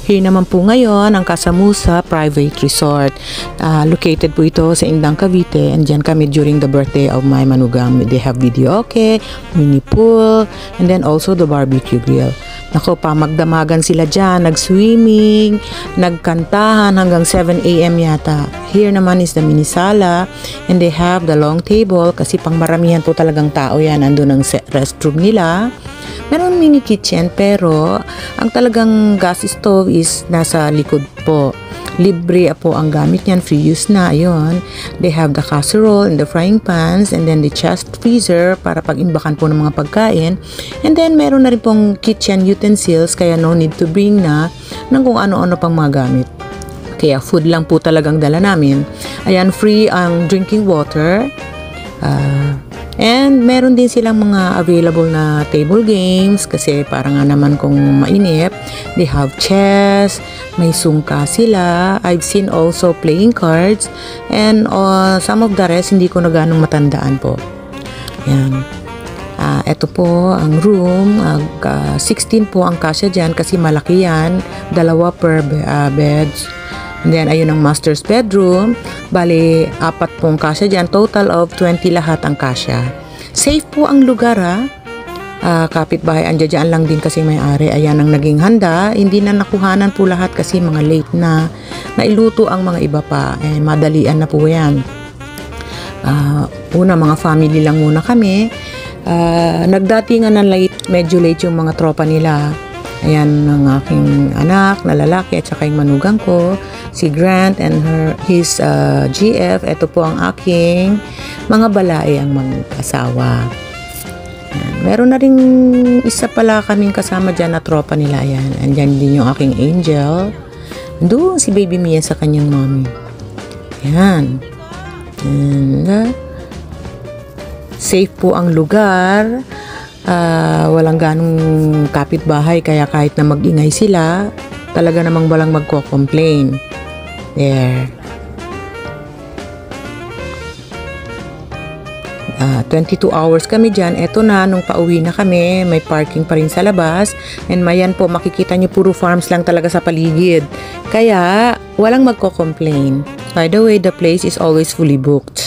Here naman po ngayon ang Casamusa Private Resort. Located po ito sa Indang, Cavite, and dyan kami during the birthday of my manugang. They have videoke, mini pool, and then also the barbecue grill. Nako pa, magdamagan sila dyan, nag-swimming, nagkantahan hanggang 7 AM yata. Here naman is the mini sala, and they have the long table kasi pang maramihan po talagang tao yan. Andun ang restroom nila. Meron mini kitchen pero ang talagang gas stove is nasa likod po. Libre po ang gamit niyan, free use na. Ayun, they have the casserole and the frying pans, and then the chest freezer para pag-imbakan po ng mga pagkain, and then meron na rin pong kitchen utensils kaya no need to bring na ng kung ano-ano pang mga gamit. Kaya food lang po talagang dala namin. Ayan, free ang drinking water. And meron din silang mga available na table games kasi parang nga naman kung mainip. They have chess, may sungka sila. I've seen also playing cards, and some of the rest hindi ko na ganong matandaan po. Yan. Ito po ang room. 16 po ang kasya dyan kasi malaki yan. 2 per beds. And then, ayun ang master's bedroom. Bali, 4 pong kasya dyan. Total of 20 lahat ang kasya. Safe po ang lugar, ha. Kapitbahay, andyan lang din kasi may-ari. Ayan ang naging handa. Hindi na nakuhanan po lahat kasi mga late na. Nailuto ang mga iba pa. Madalian na po yan. Una, mga family lang muna kami. Nagdatingan na late, medyo late yung mga tropa nila. Ayan ang aking anak na lalaki at saka yung manugang ko, si Grant and his GF. Ito po ang aking mga balae ang mag-asawa. Ayan. Meron na rin isa pala kaming kasama dyan na tropa nila. Ayan. Andyan din yung aking angel. Doon si baby Mia sa kanyang mommy. Ayan. And, safe po ang lugar. Walang ganong kapitbahay kaya kahit na mag-ingay sila, talaga namang walang magko-complain. There. 22 hours kami dyan. Eto na, nung pauwi na kami, may parking pa rin sa labas. And mayan po, makikita nyo puro farms lang talaga sa paligid. Kaya, walang magko-complain. By the way, the place is always fully booked.